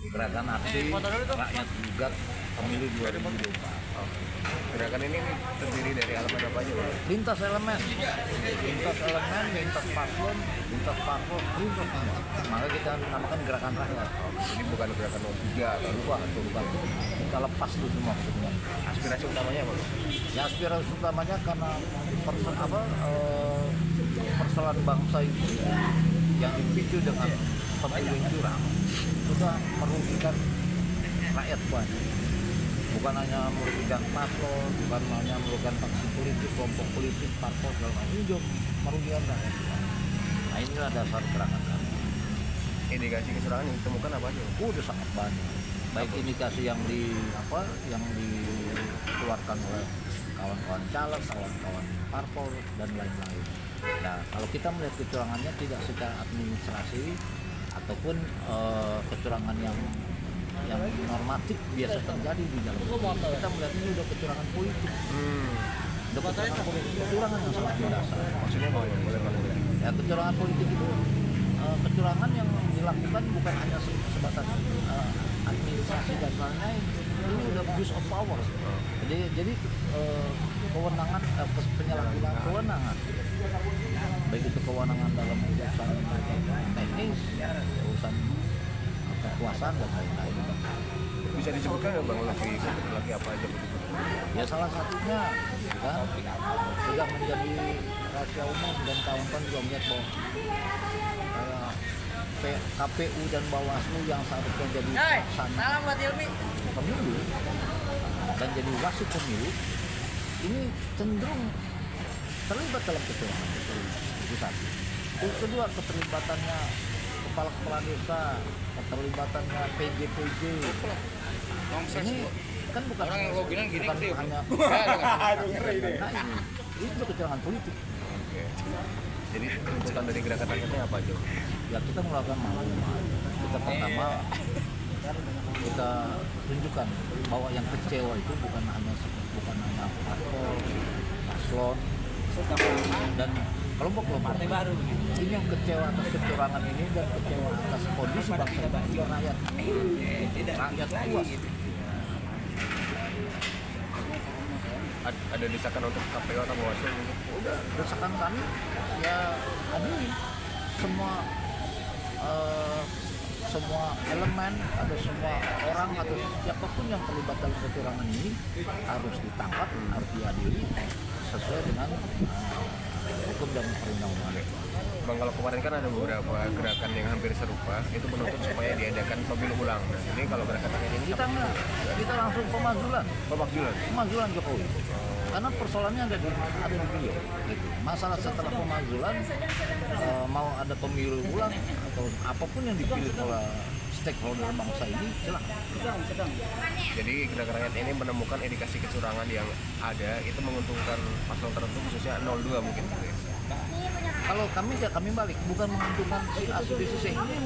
gerakan aksi rakyat gugat pemilu 2024. Gerakan ini terdiri dari elemen apa aja, Bang? Lintas elemen, lintas paslon, lintas parpol, lintas semua. Maka kita namakan gerakan rakyat. Ini bukan gerakan 03 atau Bukan. Kita lepas itu semua sebenarnya. aspirasi utamanya apa, Bang? Ya aspirasi utamanya karena persoalan bangsa itu yang dipicu dengan pemilu yang curang sudah merugikan rakyat banyak. Bukan hanya merugikan paslon, bukan hanya merugikan faksi politik, kelompok politik, parpol segala macam. Ini juga merugikan rakyat. Nah inilah dasar gerakan kami. Indikasi kecurangan yang ditemukan apa aja, Bang? Udah sangat banyak. Baik indikasi yang dikeluarkan oleh kawan-kawan caleg, kawan-kawan parpol dan lain-lain. Nah, kalau kita melihat kecurangannya tidak secara administrasi ataupun kecurangan yang normatif biasa terjadi di dalam kita melihat ini udah kecurangan politik. Udah kecurangan politik, kecurangan yang sangat mendasar. Maksudnya apa, Bang? Boleh Bang? Ya kecurangan politik itu kecurangan yang dilakukan bukan hanya sebatas administrasi dan lain-lain. Ini udah abuse of power. Jadi kewenangan penyalahgunaan kewenangan, baik itu kewenangan dalam urusan teknis, urusan kekuasaan dan lain-lain. Bisa disebutkan nggak, Bang, lagi apa aja begitu? Ya salah satunya kan sudah menjadi rahasia umum dan kawan-kawan juga melihat bahwa KPU dan Bawaslu yang seharusnya jadi pelaksana pemilu dan jadi wasit pemilu ini cenderung terlibat dalam kecurangan itu satu. Itu kedua, keterlibatannya kepala desa, keterlibatannya PJ. Ini kan bukan orang yang kau bilang gini bukan gede, hanya ini juga kecurangan politik. Oke. Jadi tuntutan dari gerakan rakyatnya apa aja? Ya kita melakukan maklumat. Kita pertama kita tunjukkan bahwa yang kecewa itu bukan hanya parpol, paslon dan kelompok-kelompok baru. Ini yang kecewa atas kecurangan ini dan kecewa atas kondisi bangsa dan rakyat. Rakyat puas. Ada desakan untuk KPU atau Bawaslu? Desakan kami ya adil semua elemen atau semua orang atau siapapun yang terlibat dalam kecurangan ini harus ditangkap, harus diadili sesuai dengan hukum dan perundang-undangan. Bang, kalau kemarin kan ada beberapa gerakan yang hampir serupa itu menuntut supaya diadakan pemilu ulang. Nah, ini kalau gerakan rakyat ini Kita enggak, kita langsung pemazulan Jokowi. Karena persoalannya ada di beliau. Gitu. Masalah setelah pemazulan mau ada pemilu ulang atau apapun yang dipilih oleh stakeholder bangsa ini silakan. Jadi gerakan rakyat ini menemukan indikasi kecurangan yang ada itu menguntungkan paslon tertentu khususnya 02 mungkin gitu ya. Kalau kami balik, bukan menguntungkan si A, si B, si C, ini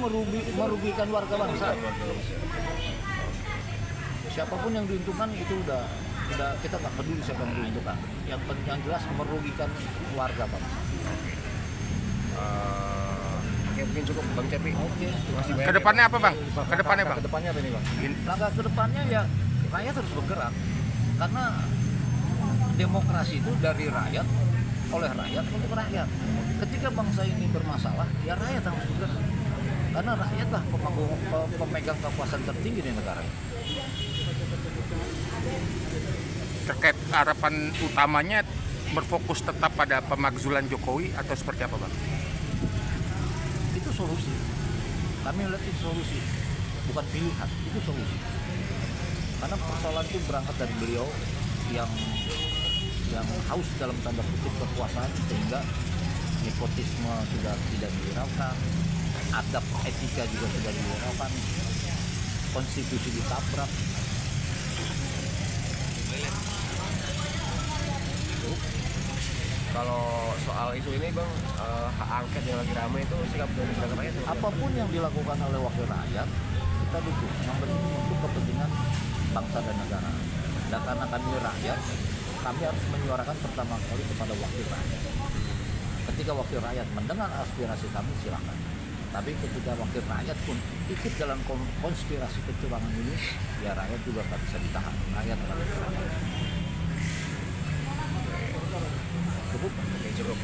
merugikan warga bangsa. Siapapun yang diuntungkan itu udah kita nggak peduli siapa yang diuntungkan. Yang jelas merugikan warga bangsa. Oke, mungkin cukup Bang Cepi. Oke. Masih banyak. Kedepannya apa, Bang? Kedepannya, Bang? Kedepannya apa ini, Bang? Langkah kedepannya ya rakyat harus bergerak karena demokrasi itu dari rakyat, oleh rakyat untuk rakyat. Ketika bangsa ini bermasalah, ya rakyat harus bergerak. Karena rakyatlah pemegang kekuasaan tertinggi di negara ini. Terkait harapan utamanya berfokus tetap pada pemakzulan Jokowi atau seperti apa, Bang? Itu solusi. Kami melihat itu solusi, bukan pilihan, itu solusi. Karena persoalan itu berangkat dari beliau yang haus dalam tanda kutip kekuasaan sehingga nepotisme sudah tidak dihiraukan, adab etika juga sudah dihiraukan, konstitusi ditabrak. Kalau soal isu ini Bang, hak angket yang lagi ramai itu sikap dari gerakan rakyat seperti apa? Apapun yang dilakukan oleh wakil rakyat kita dukung, yang penting untuk kepentingan bangsa dan negara. Dan karena kami rakyat, kami harus menyuarakan pertama kali kepada wakil rakyat. Ketika wakil rakyat mendengar aspirasi kami, silakan. Tapi ketika wakil rakyat pun ikut dalam konspirasi kecurangan ini, ya rakyat juga nggak bisa ditahan. Rakyat akan ditahan. Cukup? Oke, cukup.